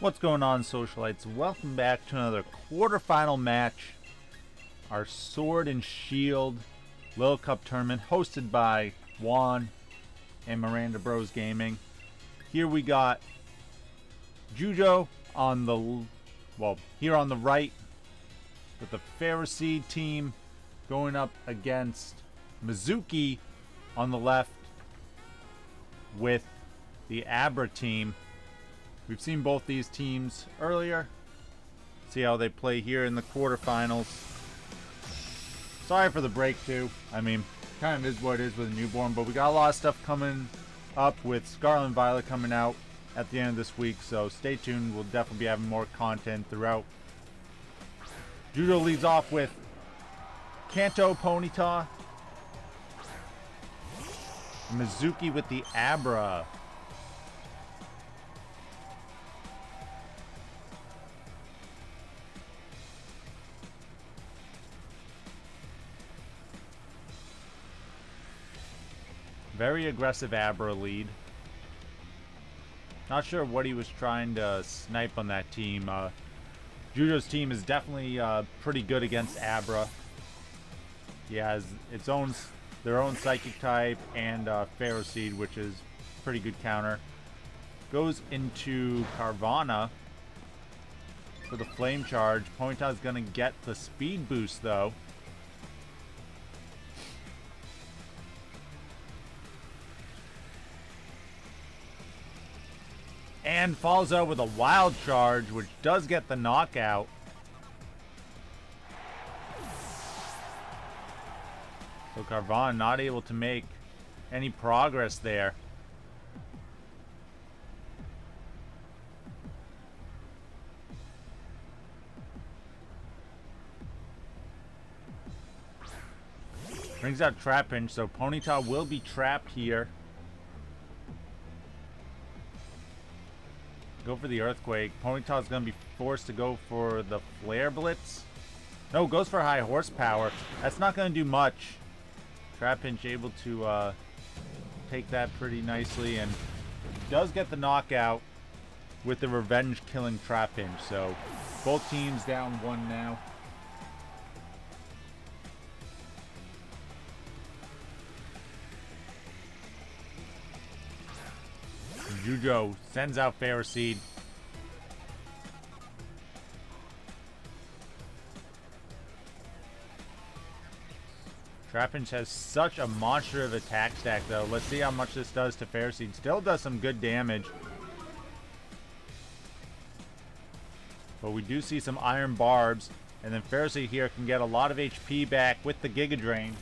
What's going on, Socialites? Welcome back to another quarterfinal match. Our Sword and Shield Little Cup tournament hosted by Juan and Miranda Bros Gaming. Here we got Jujo on the, here on the right with the Ferroseed team going up against Mizuki on the left with the Abra team. We've seen both these teams earlier. See how they play here in the quarterfinals. Sorry for the break too. I mean, kind of is what it is with a newborn, but we got a lot of stuff coming up with Scarlet and Violet coming out at the end of this week, so stay tuned. We'll definitely be having more content throughout. Judo leads off with Kanto Ponyta. Mizuki with the Abra. Very aggressive Abra lead. Not sure what he was trying to snipe on that team. Jujo's team is definitely pretty good against Abra. He has their own Psychic type and Ferroseed, which is pretty good counter. Goes into Carvana for the Flame Charge. Ponyta's gonna get the speed boost though. And follows out with a Wild Charge, which does get the knockout. So Carvana not able to make any progress there. Brings out Trapinch, so Ponyta will be trapped here. Go for the Earthquake. Ponyta's going to be forced to go for the Flare Blitz. No, goes for high horsepower. That's not going to do much. Trapinch able to take that pretty nicely and does get the knockout with the Revenge killing Trapinch. So both teams down one now. Jujo sends out Ferroseed. Trapinch has such a monster of attack stack though. Let's see how much this does to Ferroseed. Still does some good damage. But we do see some Iron Barbs. And then Ferroseed here can get a lot of HP back with the Giga Drain.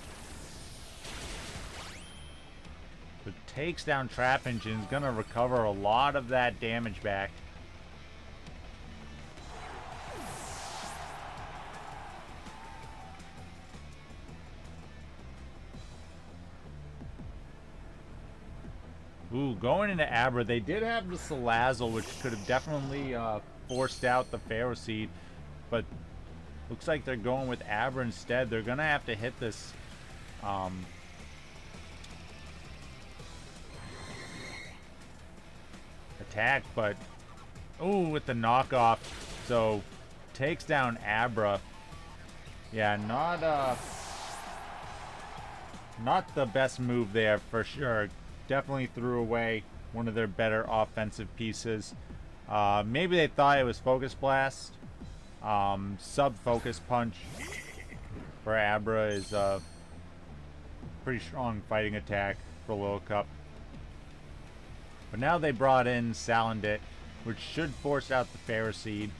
But takes down Trapinch and is going to recover a lot of that damage back. Ooh, going into Abra, they did have the Salazzle, which could have definitely forced out the Ferroseed. But looks like they're going with Abra instead. They're going to have to hit this attack, but ooh, with the knockoff, so takes down Abra. Yeah, not the best move there for sure. Definitely threw away one of their better offensive pieces. Maybe they thought it was Focus Blast. Sub Focus Punch for Abra is a pretty strong fighting attack for Little Cup. But now they brought in Salandit, which should force out the Ferroseed.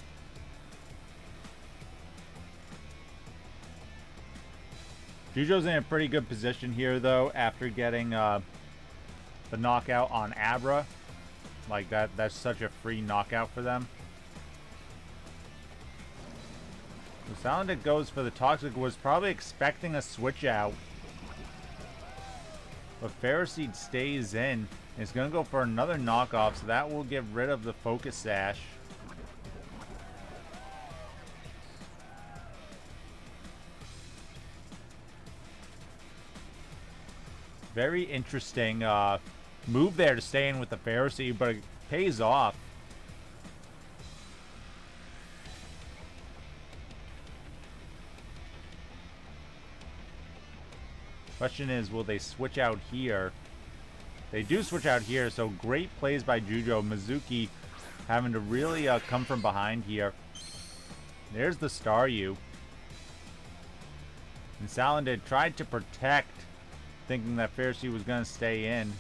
Jujo's in a pretty good position here, though, after getting the knockout on Abra. Like, that's such a free knockout for them. So Salandit goes for the Toxic, was probably expecting a switch out. But Ferroseed stays in. It's going to go for another knockoff, so that will get rid of the Focus Sash. Very interesting move there to stay in with the Ferroseed, but it pays off. Question is, will they switch out here? They do switch out here, so great plays by Jujo. Mizuki having to really come from behind here. There's the Staryu. And Salandit tried to protect, thinking that Ferroseed was going to stay in.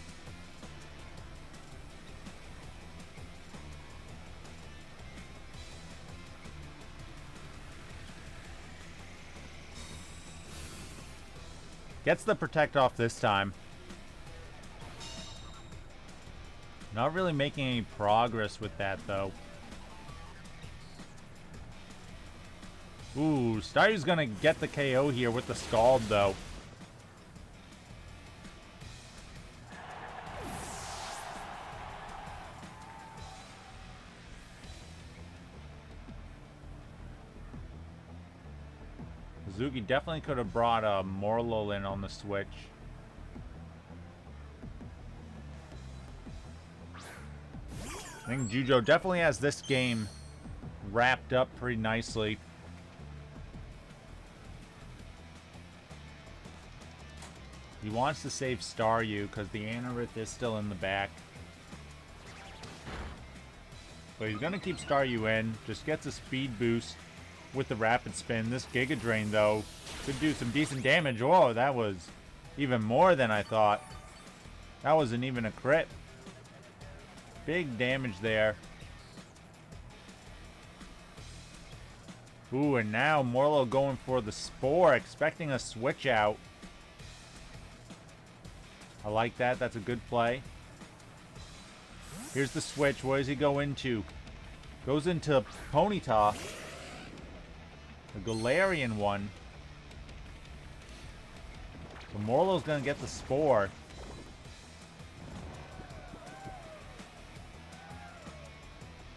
Gets the protect off this time. Not really making any progress with that, though. Ooh, Staryu's gonna get the KO here with the Scald, though. Mizuki definitely could have brought Morlo in on the switch. I think Jujo definitely has this game wrapped up pretty nicely. He wants to save Staryu because the Anorith is still in the back. But he's going to keep Staryu in. Just gets a speed boost with the Rapid Spin. This Giga Drain, though, could do some decent damage. Whoa, that was even more than I thought. That wasn't even a crit. Big damage there. Ooh, and now Morlo going for the Spore, expecting a switch out. I like that. That's a good play. Here's the switch. What does he go into? Goes into Ponyta. The Galarian one. So Morlo's going to get the Spore.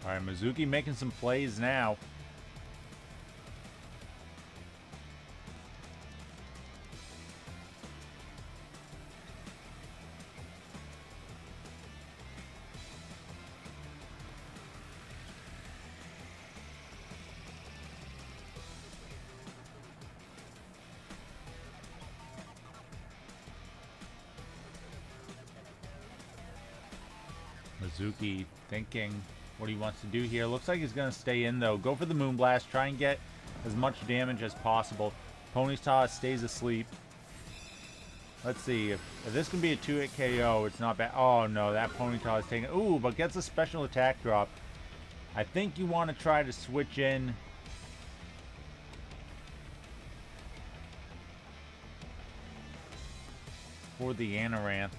Alright, Mizuki making some plays now. Mizuki thinking what he wants to do here. Looks like he's going to stay in, though. Go for the Moonblast. Try and get as much damage as possible. Ponyta stays asleep. Let's see. If this can be a 2-hit KO, it's not bad. Oh, no. That Ponyta is taking... Ooh, but gets a special attack drop. I think you want to try to switch in... for the Amaranth.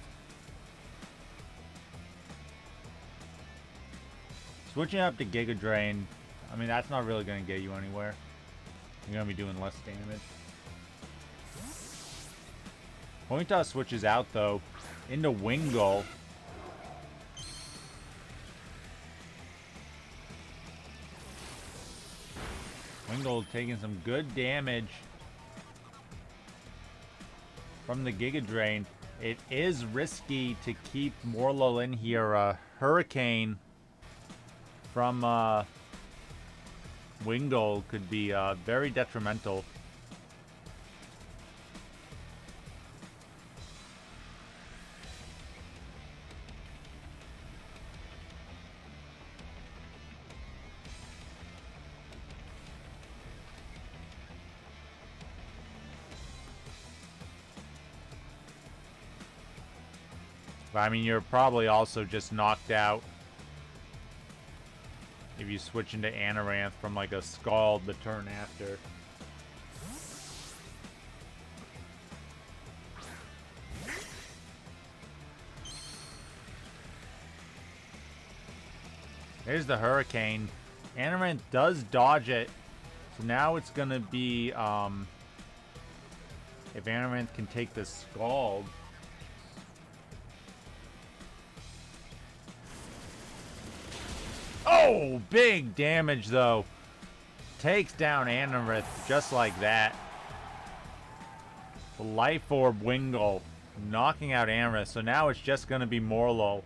Switching up to Giga Drain, I mean, that's not really going to get you anywhere. You're going to be doing less damage. Ponyta switches out, though, into Wingull. Wingull taking some good damage from the Giga Drain. It is risky to keep Morlo in here. Hurricane from Wingull could be very detrimental. But I mean, you're probably also just knocked out if you switch into Amaranth from like a Scald the turn after. There's the Hurricane. Amaranth does dodge it. So now it's going to be, if Amaranth can take the Scald. Oh, big damage, though. Takes down Anorith just like that. The Life Orb Wingull knocking out Anorith. So now it's just going to be Morlo.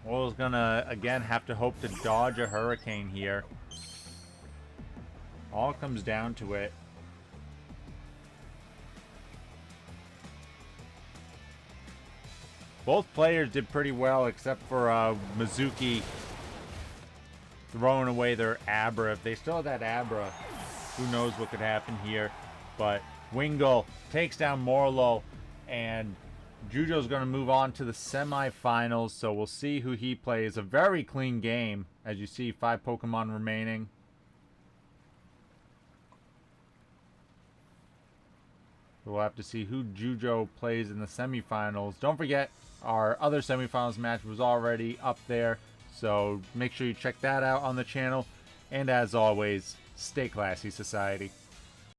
Morlo's going to, again, have to hope to dodge a Hurricane here. All comes down to it. Both players did pretty well, except for Mizuki throwing away their Abra. If they still have that Abra, who knows what could happen here. But Wingull takes down Morlo, and Jujo's going to move on to the semifinals, so we'll see who he plays. A very clean game, as you see, 5 Pokemon remaining. We'll have to see who Jujo plays in the semifinals. Don't forget, our other semifinals match was already up there, so make sure you check that out on the channel. And as always, stay classy, society.